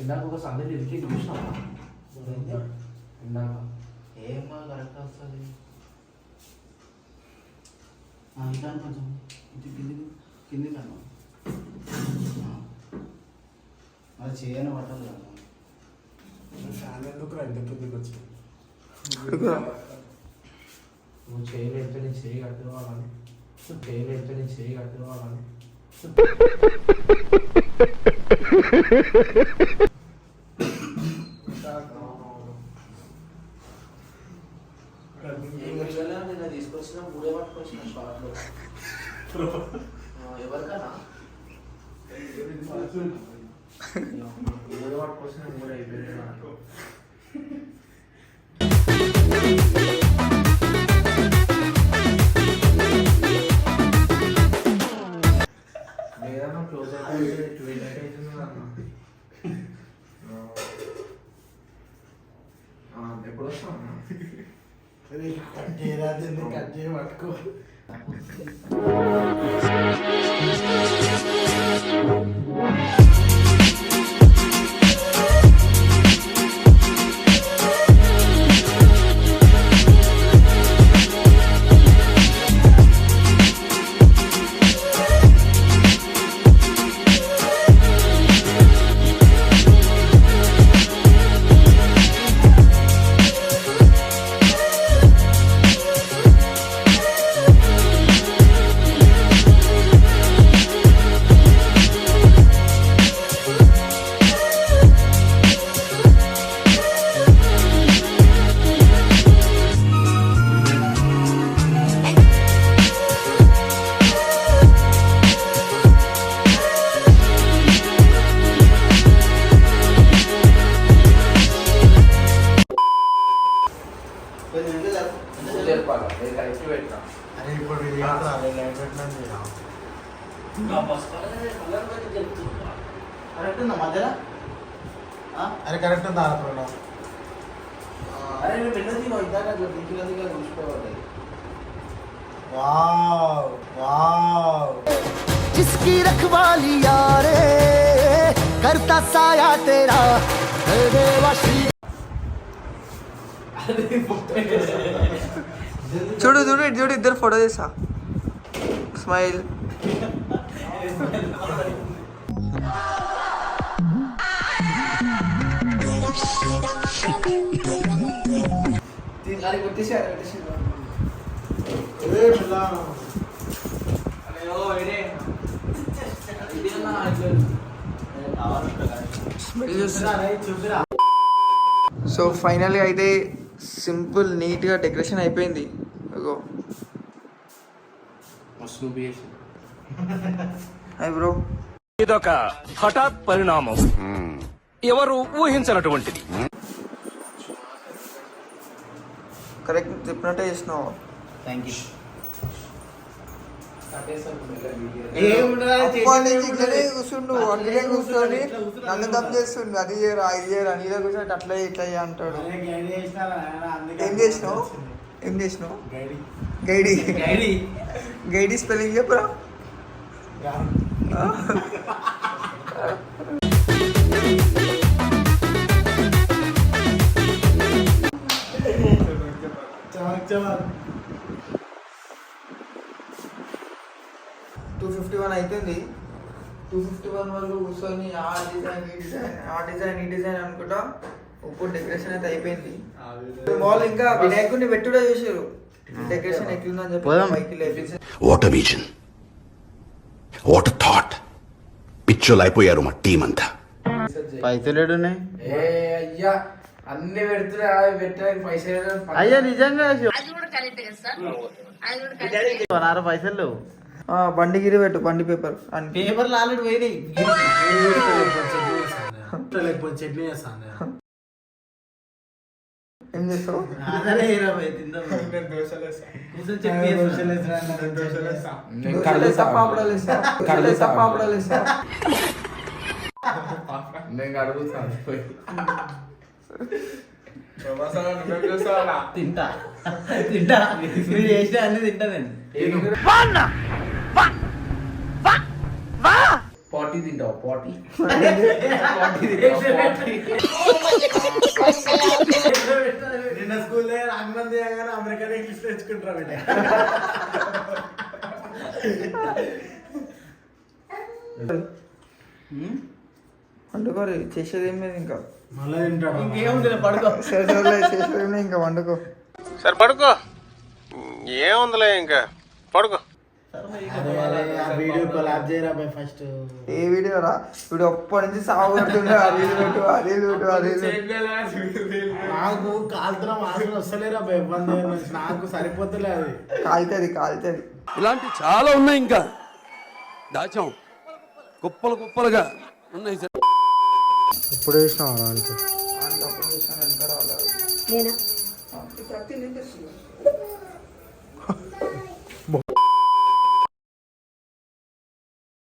ఇందాక ఒక సంగతి ఇరికి చూసినావా? ఇందాక ఏమో కరెక్ట్ వస్తుంది. ఇంకా కొంచెం ఇది కింది కన్నా మరి చేయని పట్టాలి కదా. ఫ్యాన్ ఎందుకు రా ఇంత కిందికి వచ్చి నువ్వు చేయలేస్తే నేను చేయి కట్టుకోవాలని, చేయలేస్తే నేను చేయి కట్టుకోవాలని. తీసుకొచ్చిన మూడే పట్టుకొచ్చిన షార్ట్లో ఎవరికన్నా మూడు పట్టుకొచ్చిన మూడు అయిపోయింది నాకు. లేదన్నా క్లోజ్ అయితే 12 అవుతుంది అన్న. ఎప్పుడు వస్తావు అన్న? కట్ చేయరాదు, కట్ చేయ పట్టుకో. అరే ఇప్పుడు కరెక్ట్ ఉందా మధ్యలో? అరే కరెక్ట్ ఉందా? అరే నేను వెళ్ళదు ఇందాక దిక్కులదిగా చూసుకోవాలి. వావ్ వావ్ जिसकी रखवाली यारे करता साया तेरा देवा श्री చూడు చూడు ఇటు చూడు, ఇద్దరు ఫోటో తీసా. స్మైల్. సో ఫైనల్గా అయితే సింపుల్ నీట్గా డెకరేషన్ అయిపోయింది. Hi bro. ఇదొక హఠాత్ పరిణామం, ఎవరు ఊహించినటువంటిది. కరెక్ట్ చెప్పినట్టే చేసినావు. Thank you. కూర్చుండు అట్లనే కూర్చొని నన్ను దమ్ చేస్తుండు. అది చేయరా ఇది చేయరా, నీలో కూర్చొని అట్లా ఇట్లా అంటాడు. ఏం చేసినావు? ఏం చేసినావు? గైడీ. గైడీ స్పెల్లింగ్ చెప్పురా. $251 అవుతుంది. 251 వరకు కూర్చొని ఆ డిజైన్ ఈ డిజైన్ ఆ డిజైన్ ఈ డిజైన్ అనుకుంటా ఇప్పుడు డెకరేషన్ అయితే అయిపోయింది. వాళ్ళు ఇంకా వినాయకుడిని పెట్టుడే చేశారు. డెకరేషన్ ఎక్కిందని చెప్పి bike. What a vision, what a thought. పిచ్చోలు అయిపోయారు మా టీం అంతా. పైసలు అయ్యా అన్ని పెడుతున్నా పెట్టడానికి పైసలు. అయ్యా నిజంగా పైసలు బండి గిరి పెట్టు, బండి పేపర్ అని పేపర్లు ఆల్రెడీ పోయినాయి. చట్నీ చేస్తాను. ఏం చేస్తావు? అదే రా భయ్ తిందాం కూర్చొని చెప్పి దోశలేస్తా, పాపడాలు వేస్తా, దోశలేస్తా, పాపడాలు వేస్తా. నేను అడుగుతాను పోయి. తింటా మీరు చేసిన అన్ని తింటా నేను పాటీ తింటావు పాటీ నిన్న స్కూల్ రాకమంది అమెరికన్ ఇంగ్లీష్ తెచ్చుకుంటారా వండుకోరు, చేసేది ఏం లేదు ఇంకా. మళ్ళీ తింటాడు. ఇంకేముంది పడుకో చేసేది ఏం లేదు ఇంకా, వండుకో. సరే పడుకో ఏముందిలే ఇంకా పడుకో వీడియో కాల్ చేయరా బాయ్ ఫస్ట్. ఏ వీడియో రా, వీడు అప్పటి నుంచి సాగు పెడుతుండే, అది పెట్టు, అది పెట్టు, అది నాకు కాలుతున్న వాసన వస్తలేరా బాయ్, ఇబ్బంది నాకు సరిపోతలే అది. కాలుతుంది. ఇలాంటి చాలా ఉన్నాయి ఇంకా దాచాం కుప్పలుగా ఉన్నాయి సార్. ఇప్పుడు వేసినావా రానికి? నేనా ప్రతి